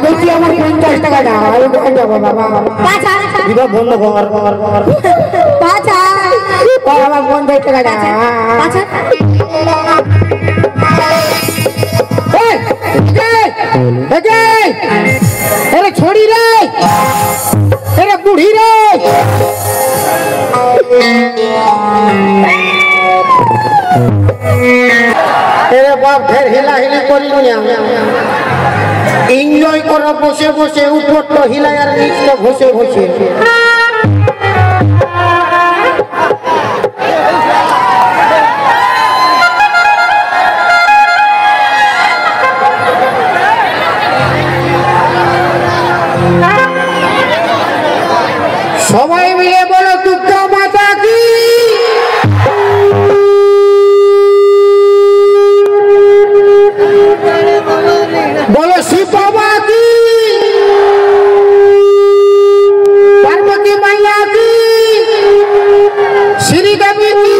বলছি আমার 50 টাকা দাও আমি কোথায় যাবো বাবা পাছা দিবা বন্ধ কর পাছা আমার 50 টাকা দাও পাছা अरे छोड़ी रे अरे बूढ़ी रे अरे बाप ढेर हिला हिली करी एंजॉय करो बसे बसे ऊपर तो हिला यार नीचे तो घुसे घुसे সবাই মিলে বলো দুর্গা মাতা কি বলো শিব বাবা কি পার্বতী মাইয়া কি শ্রী দেবী কি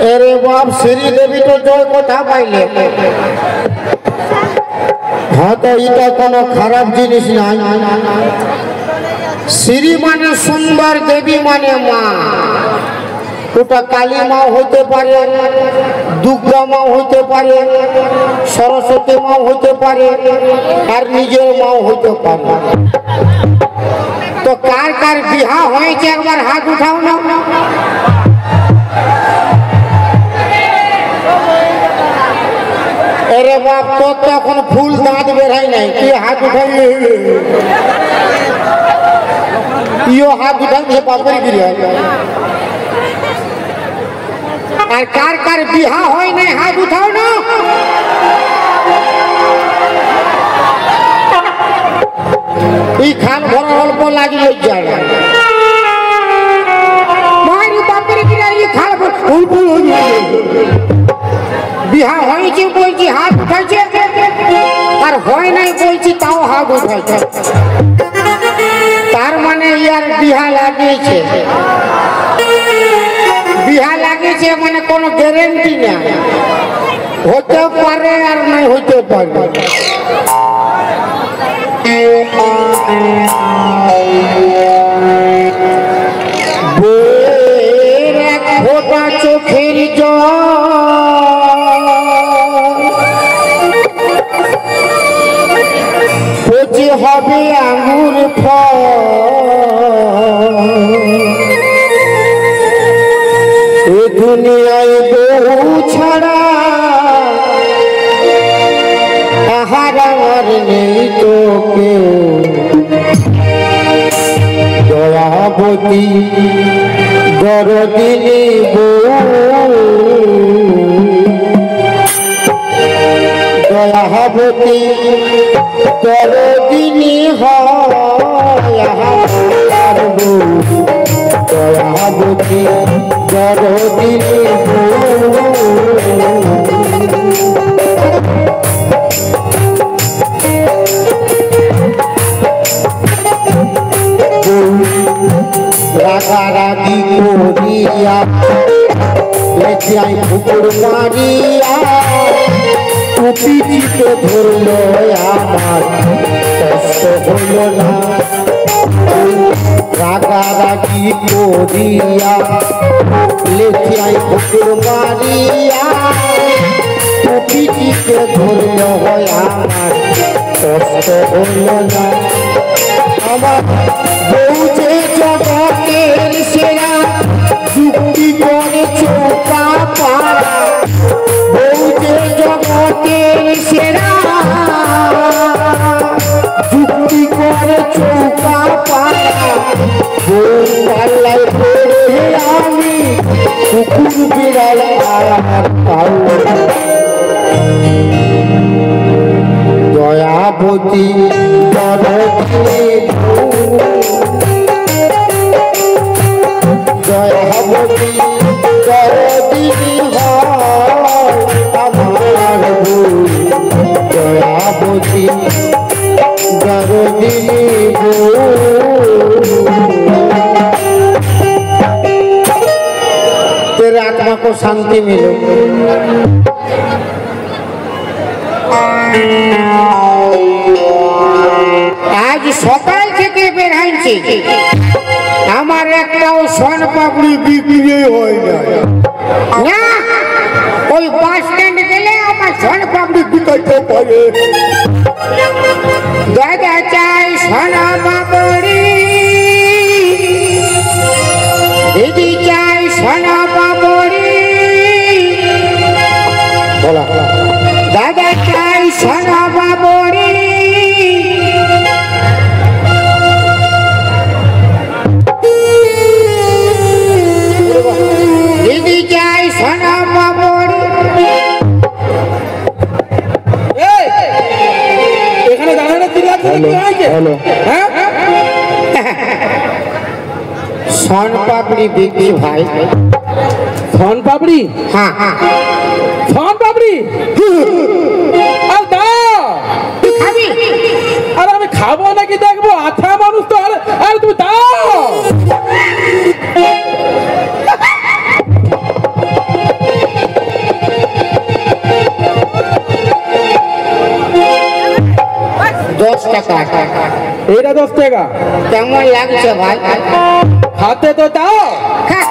अरे बाप श्री देवी तो जय कथा पाइले हाँ तो इटा कोनो खराब जिनिस ना श्री माने सुंदर देवी माने माँ ওটা কালী মা হতে পারে দুর্গা মা হতে পারে সরস্বতী মা হতে পারে আর নিজের মা হতে পারে তো কার কার বিবাহ হয়েছে একবার হাত উঠাও না अरे बाप तो तक फूल दाँत बेराई नहीं कि हाथ उठाई यो हाथ उठाई पापड़ गिर और कार कार बिहा होई नहीं हाथ उठाओ ना ई खान घर अल्प लागी लग जाए मारी पापड़ गिर ई खान फूल फूल हो जाए বিহা হয়েছে বলছি হাত উঠাইছে আর হয় নাই বলছি তাও হাত উঠাইছে তার মানে ইয়ার বিহা লাগিয়েছে মানে কোনো গ্যারেন্টি না হতে পারে আর নাই হতে পারে এক ফোঁটা চোখের জল হবে আঙ্গুর ফল এ দুনিয়ায় বহু ছাড়া আহার আমার নেই তো কেউ দয়াবতী দরদিনী দয়াবতী দরদিনী দয়াবতী দরদিনী রাগারাগি করিয়া লেখাই কুকুর মারিয়া পিঠিতে ধরলো আমার কষ্ট হল না রাগারাগি করিয়া লেখাই কুকুর মারিয়া পিঠিতে ধরলো আমার কষ্ট হল না আমার বউ যে জগতের সেরা যুক্তি করে চোখা পাড়া বউ যে জগতের সেরা যুক্তি করে চোখা পাড়া বউ পাল্লায় পড়ে আমি কুকুর বিড়াল আর পাও দয়াবতী দরদিনী দয়াবতী দরদিনী আমার দয়াবতী দরদিনী तेरे आत्मा को शांति मिले। आज सकाल থেকে বের হইছি আমার একটাও সোন পাপড়ি বিক্রি হয় না। ওই বাস স্ট্যান্ড গেলে আমার সোন পাপড়ি বিকাইতে পারে। দাদা চাই সোন পাপড়ি, দিদি চাই সোন পাপড়ি, বলা দাদা চাই সোন পাপড়ি। দিদি চাই সোন পাপড়ি। এখানে দাঁড়ানো চিল্লাচ্ছে কি হয়েছে? হ্যাঁ সোন পাপড়ি বিক্রি ভাই। সোন পাপড়ি? হ্যাঁ হ্যাঁ সোন পাপড়ি আর দাও। তুই খাবি? আর আমি খাবো নাকি দেখবো? আচ্ছা মানুষ তো। আর তুমি দাও। 10 টাকা। এটা 10 টাকা কেমন লাগছে ভাই? হাতে তো দাও। হ্যাঁ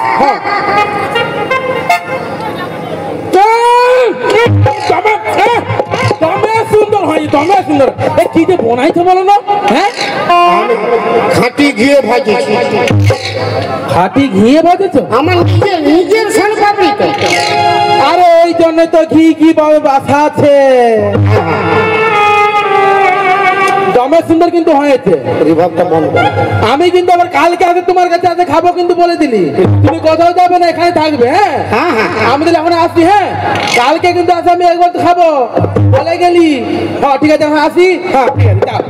দমে সুন্দর হয়, দমে সুন্দর। এ কি যে বানাইছো বলো না? হ্যাঁ খাঁটি ঘিয়ে ভাজেছি। খাঁটি ঘিয়ে ভাজেছো? আমার নিজের সোন পাপড়ি তো। আরে ওই জন্য তো ঘি ঘি ভাবে বাসা আছে। দমে সুন্দর কিন্তু হয়েছে। রিভাবটা বন্ধ। আমি কিন্তু আবার কালকে আগে তোমার কাছে আগে খাবো কিন্তু বলে দিলি। তুমি কোথাও যাবে না, এখানে থাকবে। হ্যাঁ হ্যাঁ হ্যাঁ আমি তাহলে এখন আসি। হ্যাঁ কালকে কিন্তু আসি, আমি একবার তো খাবো বলে গেলি। হ্যাঁ ঠিক আছে, এখন আসি। হ্যাঁ ঠিক আছে যাও।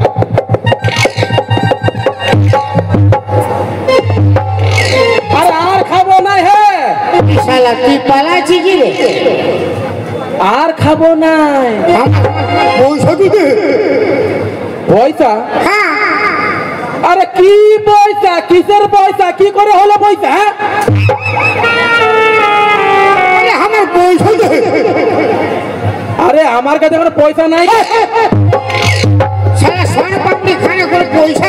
আরে আর খাবো না। হ্যাঁ শালা তুই পালাচ্ছি কি রে? আর খাবো না। পয়সা দিতে? পয়সা? হ্যাঁ আরে কি পয়সা? কিসের পয়সা? কি করে হলো পয়সা? হ্যাঁ আমার পয়সা দে। আরে আমার কাছে কোনো পয়সা নাই। সারা সোন পাপড়ি খানে করে পয়সা।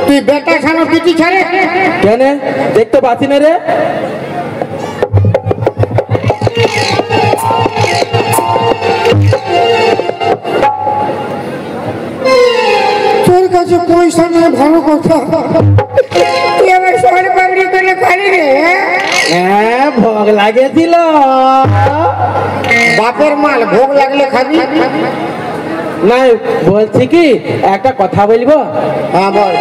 তুই বেটা খানো পিটি ছাড়ে কেন দেখতে পাচ্ছি না রে? তোর কাছে পয়সা নেই ভালো কথা। তুই আমার সোন পাপড়ি করে খালি রে। হ্যাঁ ভোগ লাগেছিল। বাপের মাল ভোগ লাগলে খাবি। না বলছি কি একটা কথা বলবো? হ্যাঁ বল।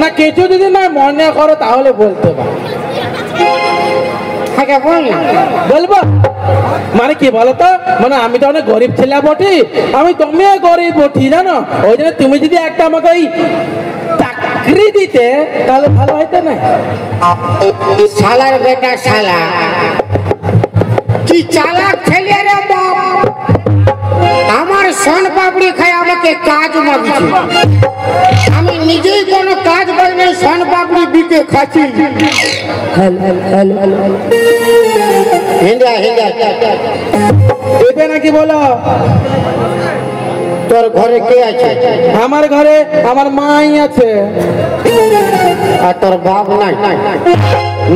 না কিছু যদি না মনে করো তাহলে বলতে পারো। আচ্ছা বল না। বলবো মানে কি বলতো, মানে আমি তো অনেক গরিব ছেলে বটি, আমি তুমি গরিব বটি জানো। ওই জন্য তুমি যদি একটা আমাকে ওই চাকরি দিতে তাহলে ভালো হইতো না? শালার বেটা শালা, কি চালাক ছেলে রে বাপ। আমার সোন পাপড়ি খায় আমাকে কাজ মাগছে। আমি নিজেই কোনো কাজ পাই না, সোন পাপড়ি বিকে খাচ্ছি। হিন্দা হিন্দা দেবে নাকি বলো? তোর ঘরে কে আছে? আমার ঘরে আমার মাই আছে। আর তোর বাপ নাই?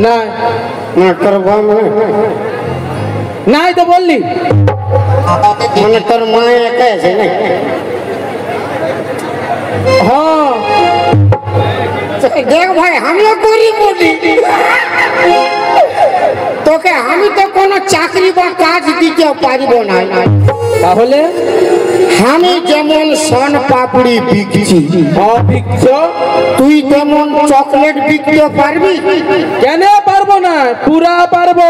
না না তোর বাপ নাই। নাই তো বললি। মানে তোর মা একা আছে না? হ্যাঁ দেখ ভাই, আমিও গরিব বলি। তোকে আমি তো কোনো চাকরি বা কাজ দিতে পারবো না। তাহলে আমি যেমন সোন পাপড়ি বিকছি, তুই তেমন চকলেট বিকতে পারবি? কেন পারবো না? পুরা পারবো।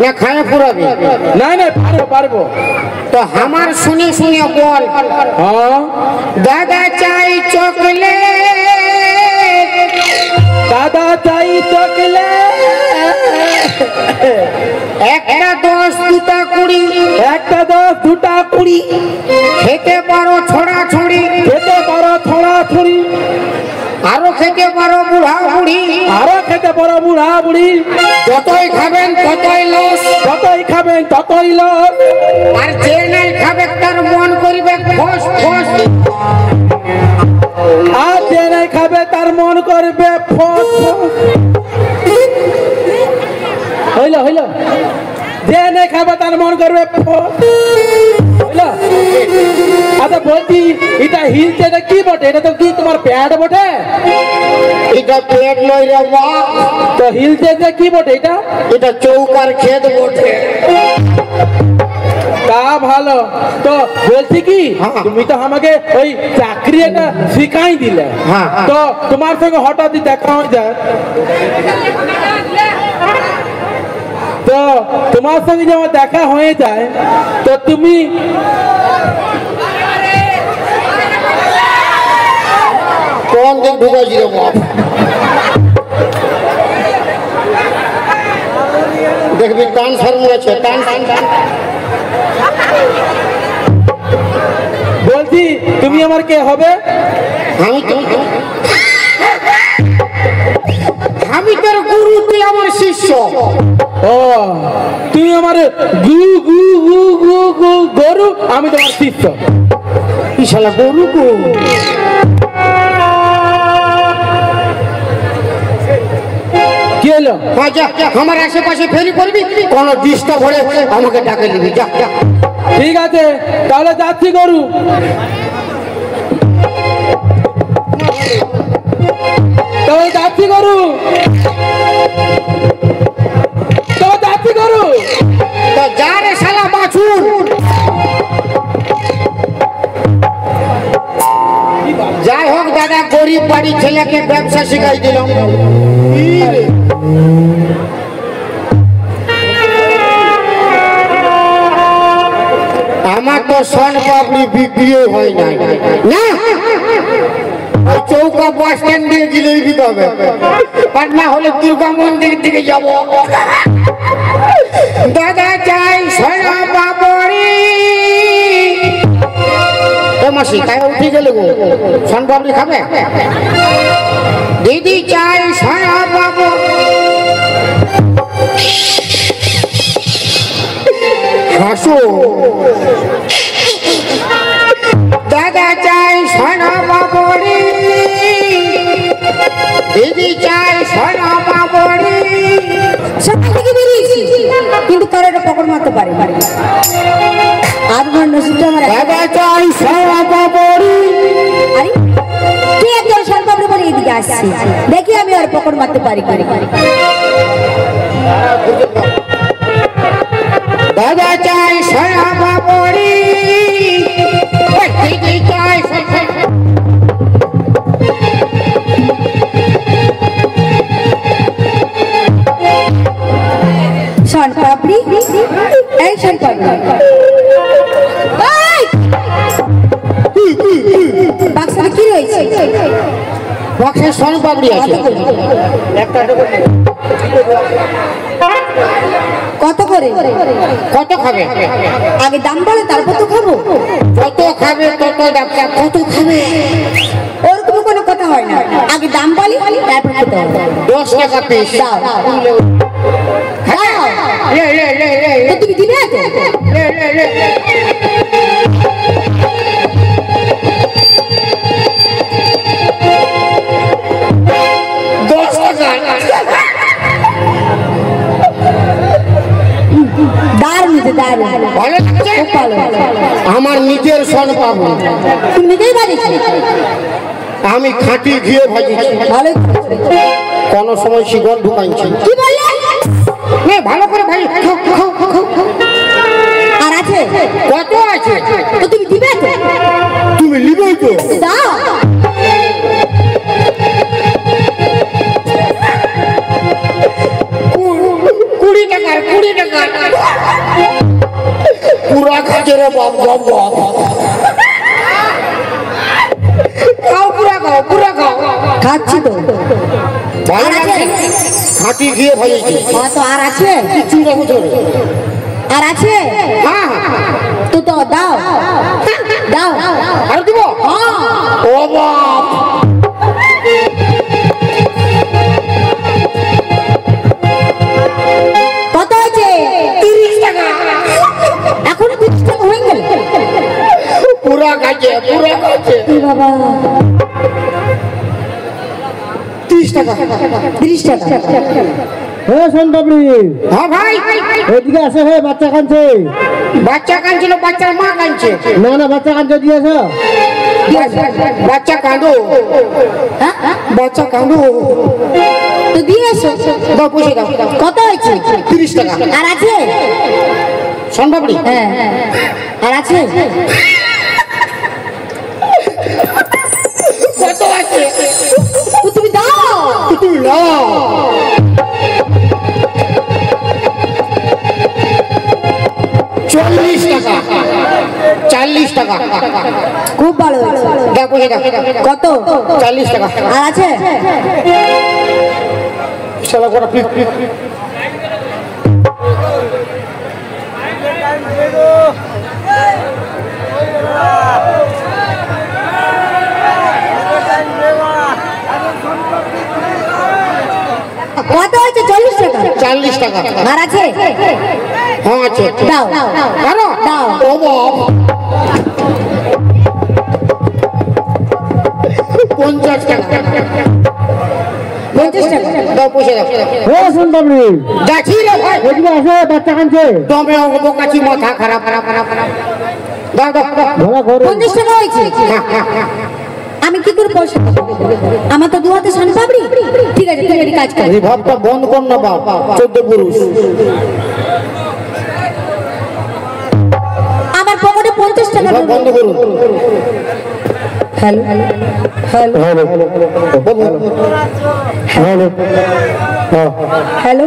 না খায় পুরাবি? না না পারবো পারবো। তো আমার শুনে শুনে বল। হ্যাঁ দাদা চাই চকলেট, দাদা চাই চকলেট। একটা 10 দুটা 20, একটা 10 দুটা 20। খেতে পারো ছোড়া ছড়ি, খেতে পারো ছড়া ছড়ি। আরো খেতে পারো বুড়া বুড়ি, আরো খেতে পারো বুড়া বুড়ি। যতই খাবে খাবেন ততই লস। আর যে নাই খাবে তার মন করিবে ফস ফস। আর যে নাই খাবে তার মন করবে ফস ফস। হইল হইল, যে নাই খাবে তার মন করবে ফস। হইল। আচ্ছা বলছি, এটা হিলছে, এটা কি বটে? এটা তো কি তোমার প্যাড বটে? এটা পেট নয় রে বাপ, তো হিলছে যে কি বটে এটা? এটা চৌকার ক্ষেত বটে। তা ভালো। তো বলছি কি, হ্যাঁ। তুমি তো আমাকে ওই চাকরি একটা শিখাই দিলে, হ্যাঁ, হ্যাঁ। তো তোমার সঙ্গে হঠাৎ দেখা হয়ে যায়, তো তোমার সঙ্গে যখন দেখা হয়ে যায় তো তুমি কোন দিন ঢুকাইছি রে বাপ? দেখবি ট্রান্সফর্মার আছে, বলছি তুমি আমার কে হবে? আমি তোর গুরু, তুই আমার শিষ্য। ও, তুমি আমার গু গু গু গু গু গরু, আমি তোমার শিষ্য। কি শালা গরু গো? কি হলো? যা, আমার আশেপাশে ফেরি করবি, কোন ডিস্টার্ব হলে আমাকে ডাকে নিবি। যা যা। ঠিক আছে, তাহলে যাচ্ছি গরু। তাহলে যাচ্ছি গরু, তো যাচ্ছি গরু। তো যা রে শালা বাছুর। যাই হোক দাদা, গরিব বাড়ির ছেলেকে ব্যবসা শিখাই দিলাম। আমার তো সন পাপড়ি বিক্রি হয় নাই না, ওই চৌকা বাস স্ট্যান্ড দিয়ে গেলেই বিকাবে, আর না হলে দুর্গা মন্দির দিকে যাব। দাদা চাই সোনা পাপড়ি। এ মাসি কায় উঠে গেলে গো, সন পাপড়ি খাবে? দিদি চাই সোনা পাপড়ি। হাসো। দাদা চাই সোনা পাপড়ি, দিদি চাই সোনা পাপড়ি। সকাল থেকে বেরিয়েছি কিন্তু তোর একটা পকড় মারতে পারি। আর আমার নসিবটা আমার দাদা চাই সোনা পাপড়ি। আরে তুই একজন সরকারি বলে এদিকে আসছি, দেখি আমি আর পকড় মারতে পারি করে। দাদা চাই সোনা পাপড়ি, দিদি চাই শন পাপড়ি, এই শন পাপড়ি, বাক্সে কি রয়েছে? বক্সে সোনা পাপড়ি আছে। কত করে? কত খাবে? আগে দাম বলে তারপর তো খাবো। যত খাবে তত ডাক্তার। কত খাবে? ওরকম কোনো কথা হয় না, আগে দাম বলি তারপর খেতে হবে। 10 টাকা পিস। দাও দাও। লে লে লে লে তো তুমি দিলে আছে? লে লে লে। 10 টাকা। দারুণ হয়েছে, দারুণ, ভালো লাগছে? খুব ভালো। আমার নিজের সন পাবো, তুমি নিজেই বানিয়েছি? আমি খাঁটি ঘিয়ে ভাজিছি। ভালোই। কোন সময় শিকড় ঢুকাইছি। কি বললে? নে ভালো করে ভাই। খাও, খাও, খাও। আর আছে? কত আছে? তো তুমি দিবে তো? তুমি লিবেই তো? দাও। 20 টাকা, 20 টাকা। পুরা খাচ্ছে রে বাপ, বাপ, বাপ। খাও, পুরা খাও, পুরা খাও। খাচ্ছি তো। ভালো লাগছে? খাঁটি ঘিয়ে ভাজিছি। হ্যাঁ তো আর আছে? কিছু না বুঝো। আর আছে? হ্যাঁ, তো তো দাও দাও। আর দিব? হ্যাঁ। ও বাপ, কত হয়েছে? 30 টাকা। খাচ্ছে পুরো খাচ্ছে এ বাবা 30 টাকা 30 টাকা। হ্যাঁ সোনপাপড়ি, হ্যাঁ ভাই এদিকে আসে। হে বাচ্চা কাঁদছে। বাচ্চা কাঁদছিল, বাচ্চার মা কাঁদছে। না না, বাচ্চা কাঁদছে দিয়েছ। বাচ্চা কাঁদো, হ্যাঁ বাচ্চা কাঁদো। তো দিয়ে এসো। দাও পয়সা দাও। কত হয়েছে? 30 টাকা। আর আছে? সোনপাপড়ি হ্যাঁ আর আছে? কত আছে? তো তুমি দাও। তুই নাও। 40 টাকা 40 টাকা। খুব ভালো হয়েছে। দাও পয়সা দাও। কত? 40 টাকা। আর আছে? শালা করা প্লিজ। কত হয়েছে? 40 টাকা। 40 টাকা। আর আছে? হ্যাঁ আছে। দাও আরো দাও। ও বাপ 50 টাকা। 50 টাকা। দাও পয়সা দাও। হে সোনপাপড়ি, যাচ্ছি রে ভাই। এদিকে আসে, বাচ্চা কাঁদছে। দমে বোকাচি মাথা খারাপ খারাপ খারাপ খারাপ। দাও দাও দাও। ধরা ঘরে 50 টাকা হয়েছে। আমি কি করে পয়সা দেবো? আমার তো দু হাতে সোনপাপড়ি। ঠিক আছে তুমি এটি কাজ করো। এই ভাবটা বন্ধ কর না বাপ। 14 পুরুষ। আমার পকেটে 50 টাকা ভাব বন্ধ করুন। হ্যালো হ্যালো হ্যালো,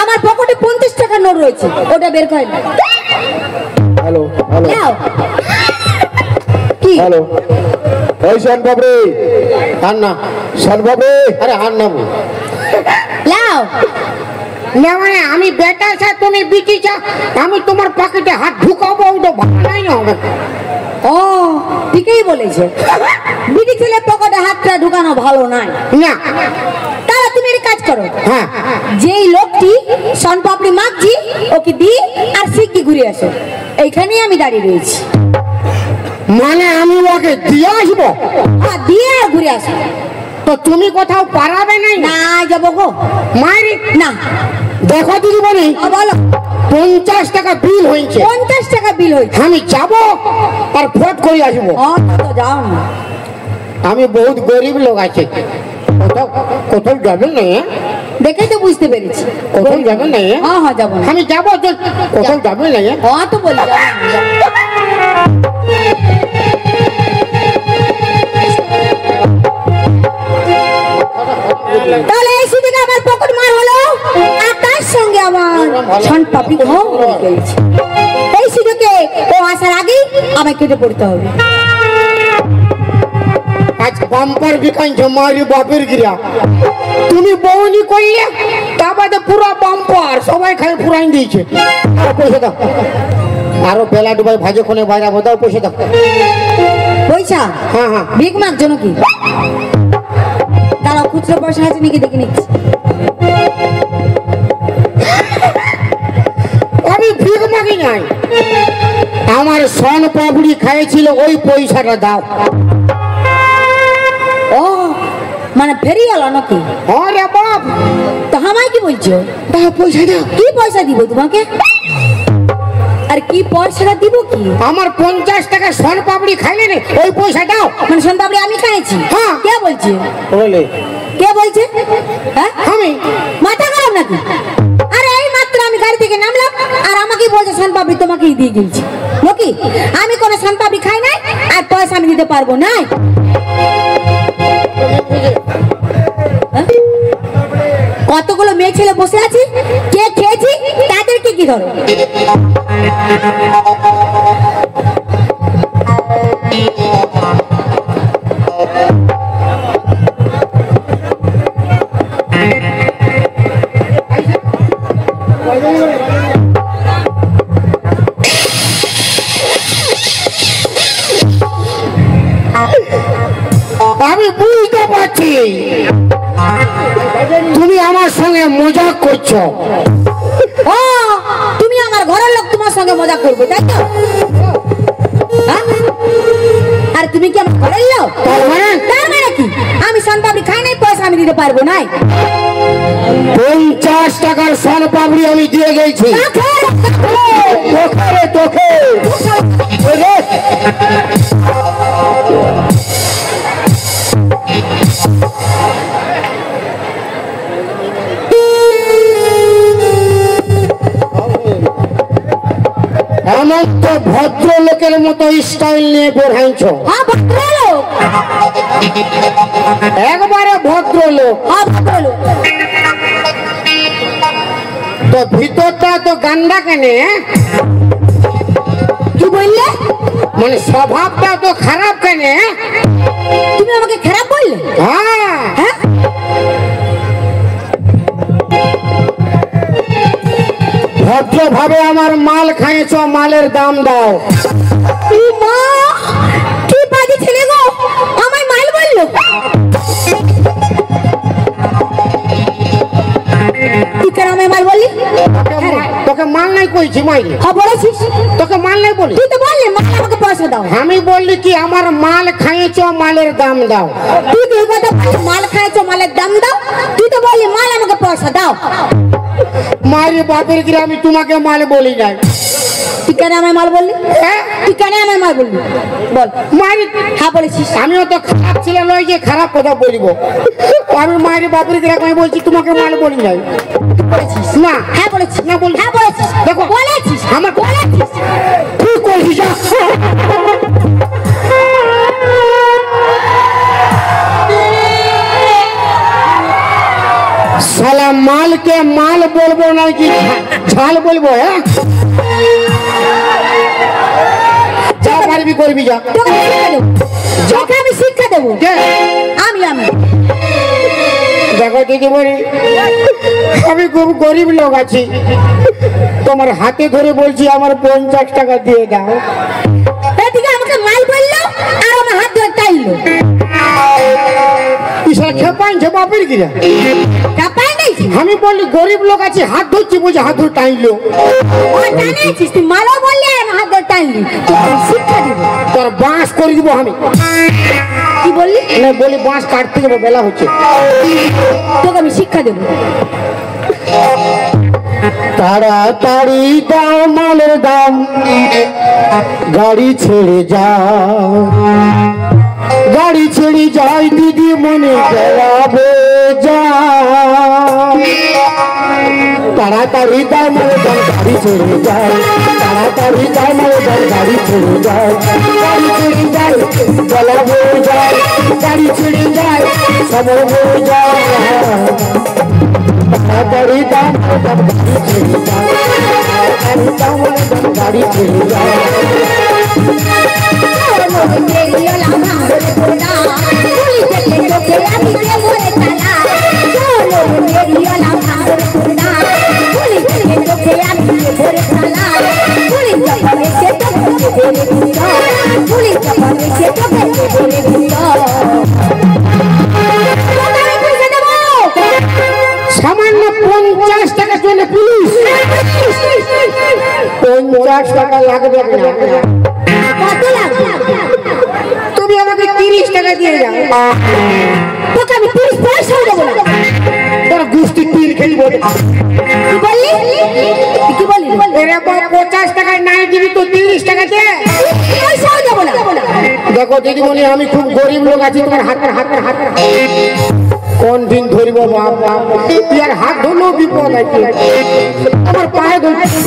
আমার পকেটে 50 টাকা নোট রয়েছে, ওটা বের করে নাও। হ্যালো হ্যালো নাও। কি? হ্যালো। ওই সোনপাপড়ি, হার না। সোনপাপড়ি, আরে হার না। নাও। না মানে আমি বেটা চা তুমি বিটি চা, আমি তোমার পকেটে হাত ঢুকাবো, ওটা ভালো নাই হবে। ও ঠিকই বলেছে, বিটি ছেলে পকেটে হাতটা ঢুকানো ভালো নয়। না। তাহলে তুমি এর কাজ করো। হ্যাঁ যেই লোকটি সোনপাপড়ি মাগছি ওকে দি আর শিগগি ঘুরে আসো। এইখানেই আমি দাঁড়িয়ে রয়েছি। মানে আমি ওকে দিয়ে আসবো? হ্যাঁ দিয়ে আর ঘুরে আসো। তো তুমি কোথাও পারাবে নাই? না যাবো গো। মায়ের না। দেখো দিদি বলি, বলো। 50 টাকা বিল হয়েছে। 50 টাকা বিল হয়েছে। আমি যাব আর ভোট করে আসবো। তো যাও না। আমি বহুত গরিব লোক আছে, কোথাও কোথাও যাবেন না? দেখেই তো বুঝতে পেরেছি। কোথাও যাবেন না? হ্যাঁ হ্যাঁ যাবো না। আমি যাবো, কোথাও যাবেন না? হ্যাঁ তো বলি যাবো না। তাহলে এই সুযোগে আমার পকেট মার হলো আর তার সঙ্গে আমার সোনপাপড়ি খাওয়া হয়ে গেছে। এই সুযোগে ও আসার আগেই আমায় কেটে পড়তে হবে। আজ বাম্পার বিকাইছে মারি বাপের গিরা। তুমি বউনি করলে তা বাদে পুরো বাম্পার সবাই খাই পুরাই দিয়েছে। আরো পয়সা দাও। আরো বেলা ডুবাই ভাজে কোনে বাইরে দাও পয়সা দাও। পয়সা? হ্যাঁ হ্যাঁ। ভিক মাগ জন্য কি? দাঁড়াও খুচরো পয়সা আছে নাকি দেখে নিচ্ছি। আমি ভিক মাগি নাই, আমার সোনপাপড়ি খাইছিল ওই পয়সাটা দাও। ও মানে ফেরিওয়ালা নাকি? আরে বাপ, তো আমায় কি বলছো? দাও পয়সা দাও। কি পয়সা দিব তোমাকে? আর কি পয়সাটা দিব কি? আমার 50 টাকা সোনপাপড়ি খাইলে রে, ওই পয়সা দাও। মানে সোনপাপড়ি আমি খাইছি? হ্যাঁ। কে বলছে? বলে কে বলছে? হ্যাঁ আমি। মাথা খারাপ নাকি? আরে এই মাত্র আমি গাড়ি থেকে নামলাম আর আমাকে বলছে সোনপাপড়ি তোমাকেই দিয়ে গেছি নাকি? আমি কোনো সোনপাপড়ি খাই নাই আর পয়সা আমি দিতে পারবো না। হ্যাঁ? কতগুলো মেয়ে ছেলে বসে আছি, কে খেয়েছি তাদেরকে কি ধরো? আমি বুঝতে পারছি তুমি আমার সঙ্গে মজা করছো। ও তুমি আমার ঘরের লোক, তোমার সঙ্গে মজা করবে তাই তো? হ্যাঁ? আর তুমি কি আমার ঘরে এলো? তার মানে কি আমি সোনপাপড়ি খাই নাই, পয়সা আমি দিতে পারবো না। 50 টাকার সোনপাপড়ি আমি দিয়ে গেছি তোকে। এমন তো ভদ্রলোকের মতো স্টাইল নিয়ে বেড়াইছ। হ্যাঁ ভদ্রলোক, একবারে ভদ্রলোক। হ্যাঁ ভদ্রলোক। তো ভিতরটা তো গান্ডা কেনে? কি বললে? মানে স্বভাবটা তো খারাপ কেনে? তুমি আমাকে খারাপ বললে? হ্যাঁ হ্যাঁ ভদ্রভাবে আমার মাল খাইছ, মালের দাম দাও। এই মা, কি বাজে ছেলে গো, আমায় মাল বললো। কি করে আমায় মাল বললি? তোকে মাল নাই কইছি মাইরি? হ্যাঁ বলেছিস। তোকে মাল নাই বলি? তুই তো বললি মাল আমাকে পয়সা দাও। আমি বললি কি আমার মাল খাইছ, মালের দাম দাও। তুই তো এই কথা বললি, মাল খাইছো মালের দাম দাও। তুই তো বললি মাল আমাকে পয়সা দাও। মারি বাপের গিয়ে আমি তোমাকে মাল বলি নাই। তুই কেন আমায় মাল বললি? তুই কেন আমায় মাল বললি বল? মারি হ্যাঁ বলেছিস। আমিও তো খারাপ ছেলে নয় যে খারাপ কথা বলিব। আমি মারি বাপের গিয়ে আমি বলছি তোমাকে মাল বলি নাই। বলেছিস না হ্যাঁ বলেছিস না বলি। হ্যাঁ বলেছিস। দেখো বলেছিস আমার বলেছিস। তুই কইছিস साला माल के माल बोलबो ना कि झाल बोलबो है। जा पारबी करबी जा। তোকে আমি শিক্ষা দেবো। আমি আমি देखो दीदी बोली আমি খুব গরিব লোক আছি, তোমার হাতে ধরে বলছি আমার 50 টাকা দিয়ে দাও। এদিকে আমাকে মাল বললো আর আমার হাত ধরে টাইলো। ইসা খেপাইছে বাপের গিরা। কাপাই নাই আমি বললি গরিব লোক আছে, হাত ধরছি বুঝে হাত ধরে টাইলো। ও জানিস তুই মালও বললি আর হাত ধরে টাইলি। শিক্ষা দিব, তোর বাঁশ করে দিব আমি। কি বললি? না বলি বাঁশ কাটতে যাবো, বেলা হচ্ছে। তোকে আমি শিক্ষা দেবো। তাড়াতাড়ি দাও মালের দাম, গাড়ি ছেড়ে যাও। গাড়ি ছেড়ে যাই দিদি মনে গেলাবে যাও। তাড়াতাড়ি দাও মালের দাম, গাড়ি ছেড়ে যাও। তাড়াতাড়ি দাও মালের দাম, গাড়ি ছেড়ে যাও। গাড়ি ছেড়ে যাই গেলাবে যাও। গাড়ি ছেড়ে যাই সময় হয়ে যাও। তাড়াতাড়ি দাও মালের দাম, গাড়ি ছেড়ে যাও। তাড়াতাড়ি দাও মালের দাম, গাড়ি ছেড়ে যাও। সামান্য 50 টাকার জন্য পুলিশ? 50 টাকা লাগবে না। কত লাগবে? তুমি আমাকে 30 টাকা দিয়ে যাও। তোকে আমি 30 পয়সাও দেবো না। তোর গুষ্টি তীর খেলি বলে। কি বললি? কি বললি? এরে বাবা 50 টাকা নাই দিবি তো 30 টাকা দে। পয়সাও দেবো না। দেখো দিদিমণি আমি খুব গরিব লোক আছি, তোমার হাত কোন দিন ধরিব বাবা। ইয়ার হাত ধরলেও বিপদ আছে। আমার পায়ে ধরছি,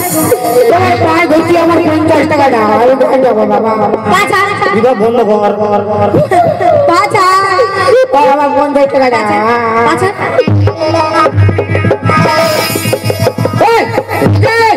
তোমার পায়ে ধরছি, আমার 50 টাকা দাও। আমি দোকান যাবো বাবা। পাঁচা বিবাহ বন্ধ কর। পাঁচা বাবা 50 টাকা দাও। পাঁচা এই, এই,